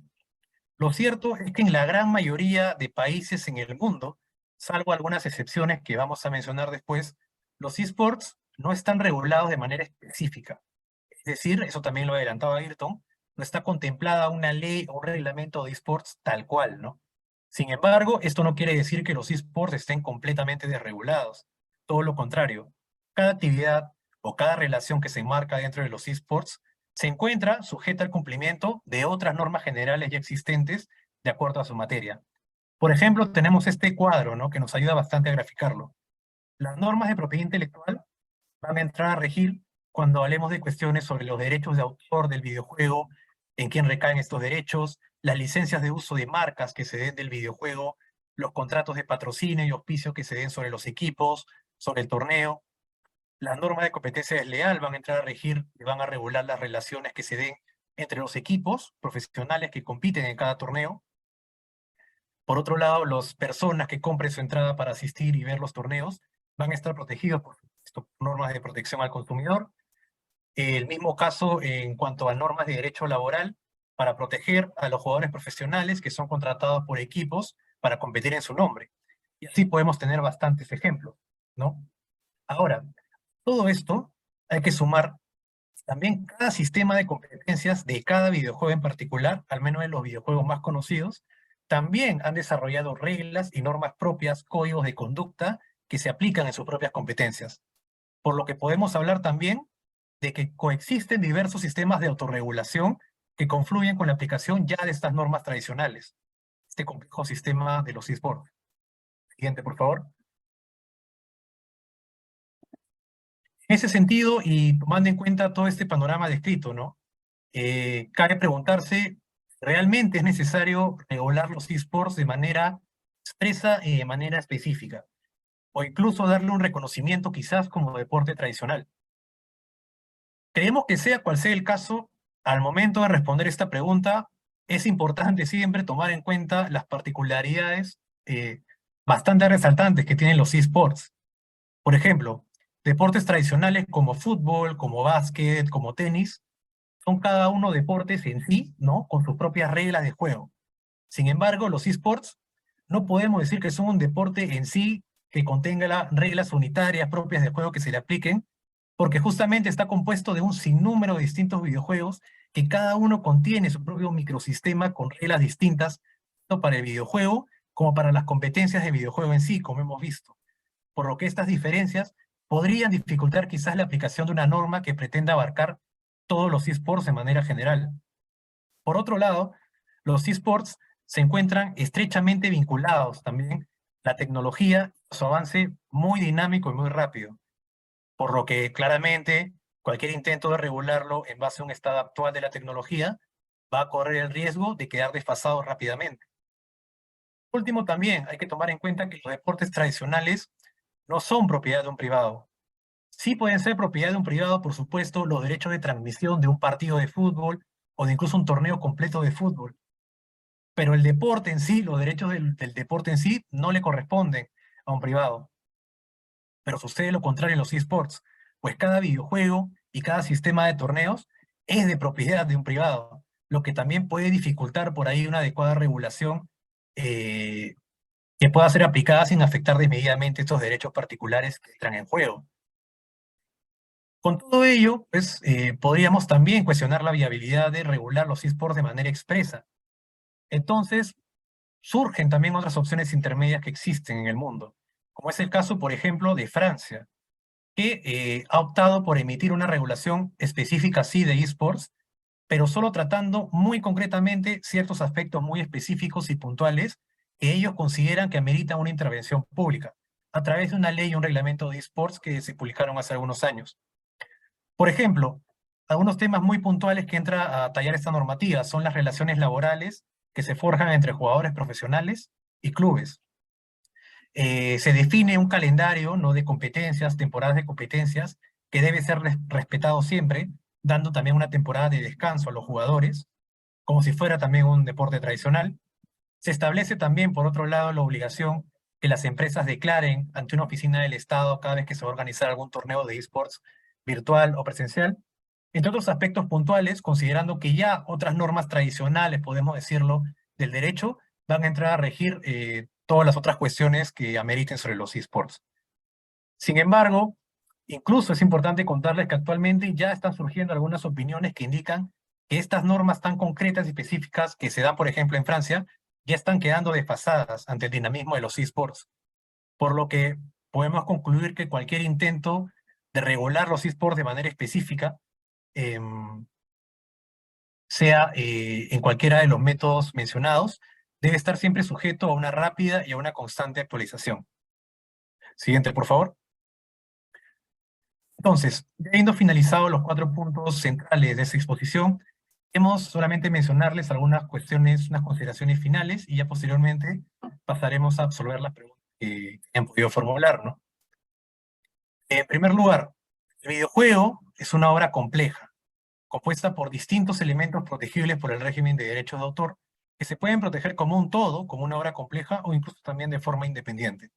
Lo cierto es que en la gran mayoría de países en el mundo, salvo algunas excepciones que vamos a mencionar después, los eSports no están regulados de manera específica. Es decir, eso también lo adelantaba Ayrton, no está contemplada una ley o un reglamento de eSports tal cual, ¿no? Sin embargo, esto no quiere decir que los eSports estén completamente desregulados. Todo lo contrario, cada actividad o cada relación que se enmarca dentro de los eSports se encuentra sujeta al cumplimiento de otras normas generales ya existentes de acuerdo a su materia. Por ejemplo, tenemos este cuadro, ¿no? que nos ayuda bastante a graficarlo. Las normas de propiedad intelectual van a entrar a regir cuando hablemos de cuestiones sobre los derechos de autor del videojuego, en quién recaen estos derechos, las licencias de uso de marcas que se den del videojuego, los contratos de patrocinio y auspicio que se den sobre los equipos, sobre el torneo. Las normas de competencia desleal van a entrar a regir y van a regular las relaciones que se den entre los equipos profesionales que compiten en cada torneo. Por otro lado, las personas que compren su entrada para asistir y ver los torneos van a estar protegidos por normas de protección al consumidor. El mismo caso en cuanto a normas de derecho laboral para proteger a los jugadores profesionales que son contratados por equipos para competir en su nombre. Y así podemos tener bastantes ejemplos, ¿no? Ahora, todo esto hay que sumar también cada sistema de competencias de cada videojuego en particular, al menos en los videojuegos más conocidos, también han desarrollado reglas y normas propias, códigos de conducta que se aplican en sus propias competencias. Por lo que podemos hablar también de que coexisten diversos sistemas de autorregulación que confluyen con la aplicación ya de estas normas tradicionales. Este complejo sistema de los eSports. Siguiente, por favor. En ese sentido, y tomando en cuenta todo este panorama descrito, ¿no? Cabe preguntarse, ¿realmente es necesario regular los eSports de manera expresa y de manera específica? O incluso darle un reconocimiento quizás como deporte tradicional. Creemos que sea cual sea el caso, al momento de responder esta pregunta, es importante siempre tomar en cuenta las particularidades bastante resaltantes que tienen los eSports. Por ejemplo, deportes tradicionales como fútbol, como básquet, como tenis, son cada uno deportes en sí, ¿no? Con sus propias reglas de juego. Sin embargo, los eSports no podemos decir que son un deporte en sí que contenga las reglas unitarias propias de juego que se le apliquen, porque justamente está compuesto de un sinnúmero de distintos videojuegos que cada uno contiene su propio microsistema con reglas distintas, tanto para el videojuego como para las competencias de videojuego en sí, como hemos visto. Por lo que estas diferencias podrían dificultar quizás la aplicación de una norma que pretenda abarcar todos los eSports de manera general. Por otro lado, los esports se encuentran estrechamente vinculados también la tecnología, su avance muy dinámico y muy rápido, por lo que claramente cualquier intento de regularlo en base a un estado actual de la tecnología va a correr el riesgo de quedar desfasado rápidamente. Por último, también hay que tomar en cuenta que los deportes tradicionales no son propiedad de un privado. Sí pueden ser propiedad de un privado, por supuesto, los derechos de transmisión de un partido de fútbol o de incluso un torneo completo de fútbol. Pero el deporte en sí, los derechos del deporte en sí, no le corresponden a un privado. Pero sucede lo contrario en los esports, pues cada videojuego y cada sistema de torneos es de propiedad de un privado, lo que también puede dificultar por ahí una adecuada regulación eh, que pueda ser aplicada sin afectar desmedidamente estos derechos particulares que entran en juego. Con todo ello, pues, podríamos también cuestionar la viabilidad de regular los esports de manera expresa. Entonces, surgen también otras opciones intermedias que existen en el mundo, como es el caso, por ejemplo, de Francia, que ha optado por emitir una regulación específica, sí, de esports, pero solo tratando muy concretamente ciertos aspectos muy específicos y puntuales que ellos consideran que ameritan una intervención pública, a través de una ley y un reglamento de esports que se publicaron hace algunos años. Por ejemplo, algunos temas muy puntuales que entra a tallar esta normativa son las relaciones laborales que se forjan entre jugadores profesionales y clubes. Se define un calendario, ¿no?, de competencias, temporadas de competencias, que debe ser respetado siempre, dando también una temporada de descanso a los jugadores, como si fuera también un deporte tradicional. Se establece también, por otro lado, la obligación que las empresas declaren ante una oficina del Estado cada vez que se va a organizar algún torneo de esports virtual o presencial, entre otros aspectos puntuales, considerando que ya otras normas tradicionales, podemos decirlo, del derecho, van a entrar a regir todas las otras cuestiones que ameriten sobre los esports. Sin embargo, incluso es importante contarles que actualmente ya están surgiendo algunas opiniones que indican que estas normas tan concretas y específicas que se dan, por ejemplo, en Francia, ya están quedando desfasadas ante el dinamismo de los esports, por lo que podemos concluir que cualquier intento de regular los esports de manera específica, sea en cualquiera de los métodos mencionados, debe estar siempre sujeto a una rápida y a una constante actualización. Siguiente, por favor. Entonces, ya habiendo finalizado los 4 puntos centrales de esta exposición, hemos solamente mencionarles algunas cuestiones, unas consideraciones finales, y ya posteriormente pasaremos a absolver las preguntas que han podido formular, ¿no? En primer lugar, el videojuego es una obra compleja, compuesta por distintos elementos protegibles por el régimen de derechos de autor, que se pueden proteger como un todo, como una obra compleja, o incluso también de forma independiente.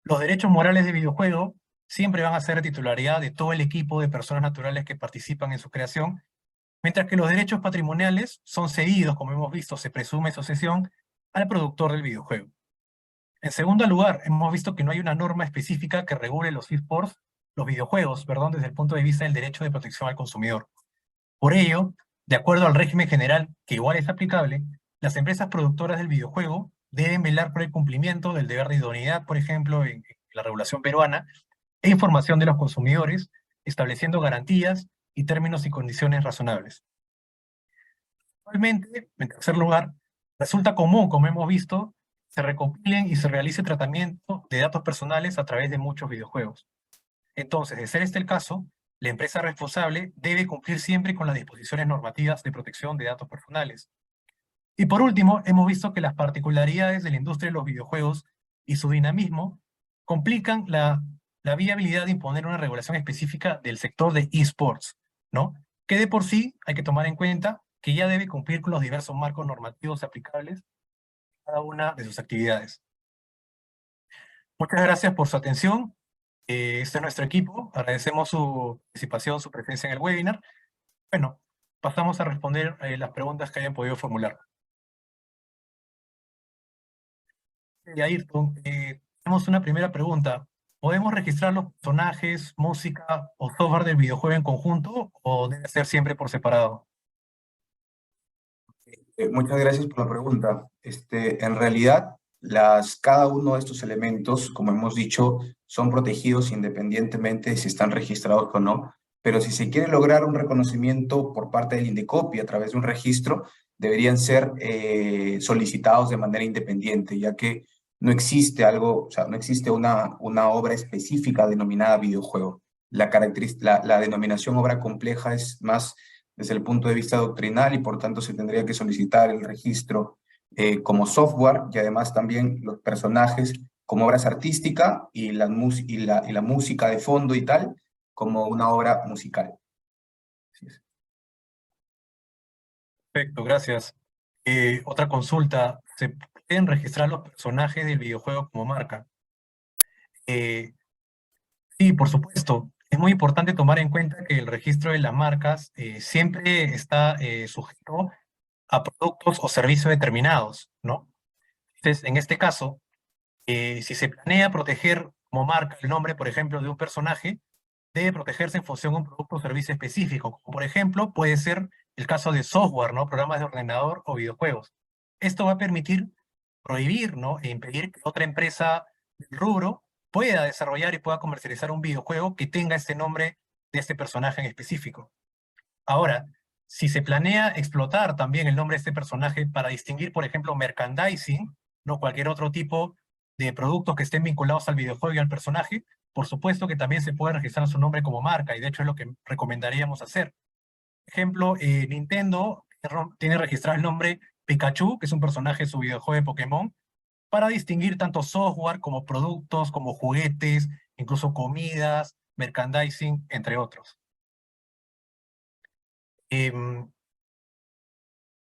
Los derechos morales de videojuego siempre van a ser de titularidad de todo el equipo de personas naturales que participan en su creación, mientras que los derechos patrimoniales son cedidos, como hemos visto, se presume su cesión, al productor del videojuego. En segundo lugar, hemos visto que no hay una norma específica que regule los esports, los videojuegos, perdón, desde el punto de vista del derecho de protección al consumidor. Por ello, de acuerdo al régimen general, que igual es aplicable, las empresas productoras del videojuego deben velar por el cumplimiento del deber de idoneidad, por ejemplo, en la regulación peruana, e información de los consumidores, estableciendo garantías y términos y condiciones razonables. Actualmente, en tercer lugar, resulta común, como hemos visto, se recopilen y se realice tratamiento de datos personales a través de muchos videojuegos. Entonces, de ser este el caso, la empresa responsable debe cumplir siempre con las disposiciones normativas de protección de datos personales. Y por último, hemos visto que las particularidades de la industria de los videojuegos y su dinamismo complican la viabilidad de imponer una regulación específica del sector de esports, ¿no? Que de por sí hay que tomar en cuenta que ya debe cumplir con los diversos marcos normativos aplicables a cada una de sus actividades. Muchas gracias por su atención. Este es nuestro equipo. Agradecemos su participación, su presencia en el webinar. Bueno, pasamos a responder las preguntas que hayan podido formular. Ayrton, tenemos una primera pregunta. ¿Podemos registrar los personajes, música o software del videojuego en conjunto o debe ser siempre por separado? Muchas gracias por la pregunta. En realidad, cada uno de estos elementos, como hemos dicho, son protegidos independientemente de si están registrados o no, pero si se quiere lograr un reconocimiento por parte del INDECOPI a través de un registro, deberían ser solicitados de manera independiente, ya que no existe algo, o sea, no existe una obra específica denominada videojuego. La denominación obra compleja es más desde el punto de vista doctrinal y por tanto se tendría que solicitar el registro como software y además también los personajes como obras artísticas y la música de fondo y tal como una obra musical. Así es. Perfecto, gracias. Otra consulta, ¿se pueden registrar los personajes del videojuego como marca? Eh, sí, por supuesto. Es muy importante tomar en cuenta que el registro de las marcas siempre está sujeto a productos o servicios determinados, ¿no? Entonces, en este caso, si se planea proteger como marca el nombre, por ejemplo, de un personaje, debe protegerse en función de un producto o servicio específico. Como por ejemplo, puede ser el caso de software, ¿no? Programas de ordenador o videojuegos. Esto va a permitir prohibir, ¿no? E impedir que otra empresa del rubro pueda desarrollar y pueda comercializar un videojuego que tenga este nombre de este personaje en específico. Ahora, si se planea explotar también el nombre de este personaje para distinguir, por ejemplo, merchandising, no cualquier otro tipo de productos que estén vinculados al videojuego y al personaje, por supuesto que también se puede registrar su nombre como marca, y de hecho es lo que recomendaríamos hacer. Ejemplo, Nintendo tiene registrado el nombre Pikachu, que es un personaje de su videojuego de Pokémon, para distinguir tanto software como productos, como juguetes, incluso comidas, merchandising, entre otros. Em, ok,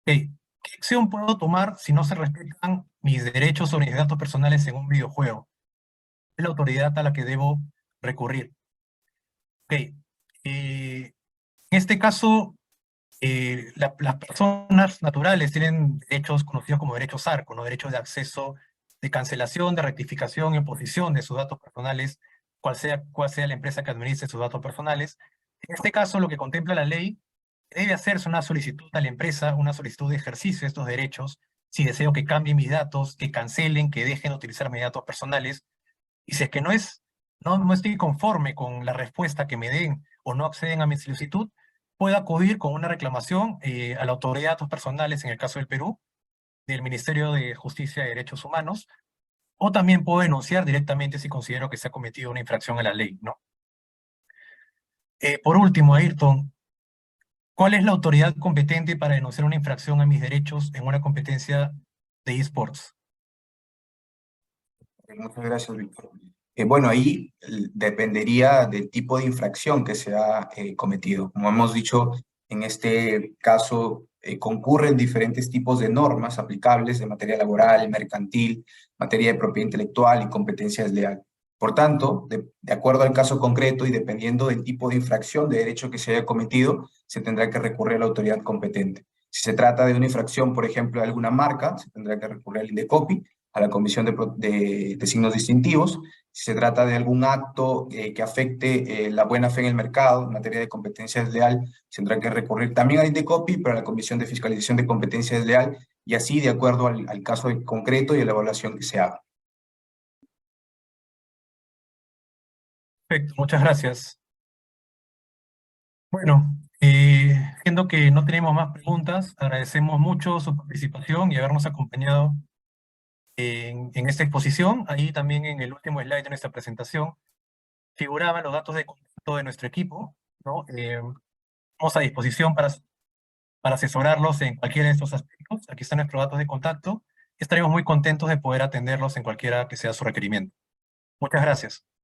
¿qué acción puedo tomar si no se respetan mis derechos sobre mis datos personales en un videojuego? Es la autoridad a la que debo recurrir. Ok, en este caso, las personas naturales tienen derechos conocidos como derechos ARCO, ¿no? Derechos de acceso, de cancelación, de rectificación y oposición de sus datos personales, cual sea la empresa que administre sus datos personales. En este caso, lo que contempla la ley, debe hacerse una solicitud a la empresa, una solicitud de ejercicio de estos derechos, si deseo que cambien mis datos, que cancelen, que dejen de utilizar mis datos personales, y si es que no estoy conforme con la respuesta que me den o no acceden a mi solicitud, puedo acudir con una reclamación a la Autoridad de Datos Personales, en el caso del Perú, del Ministerio de Justicia y Derechos Humanos, o también puedo denunciar directamente si considero que se ha cometido una infracción a la ley, ¿no? Por último, Ayrton, ¿cuál es la autoridad competente para denunciar una infracción a mis derechos en una competencia de esports? Muchas gracias, Víctor. Bueno, ahí dependería del tipo de infracción que se ha cometido. Como hemos dicho, en este caso concurren diferentes tipos de normas aplicables de materia laboral, mercantil, materia de propiedad intelectual y competencia desleal. Por tanto, de acuerdo al caso concreto y dependiendo del tipo de infracción de derecho que se haya cometido, se tendrá que recurrir a la autoridad competente. Si se trata de una infracción, por ejemplo, de alguna marca, se tendrá que recurrir al INDECOPI, a la Comisión de Signos Distintivos. Si se trata de algún acto que afecte la buena fe en el mercado en materia de competencia desleal, se tendrá que recurrir también al INDECOPI, pero a la Comisión de Fiscalización de Competencia Desleal, y así de acuerdo al caso concreto y a la evaluación que se haga. Perfecto, muchas gracias. Bueno, viendo que no tenemos más preguntas, agradecemos mucho su participación y habernos acompañado en esta exposición. Ahí también en el último slide de nuestra presentación figuraban los datos de contacto de nuestro equipo, ¿no? Estamos a disposición para asesorarlos en cualquiera de estos aspectos. Aquí están nuestros datos de contacto. Estaremos muy contentos de poder atenderlos en cualquiera que sea su requerimiento. Muchas gracias.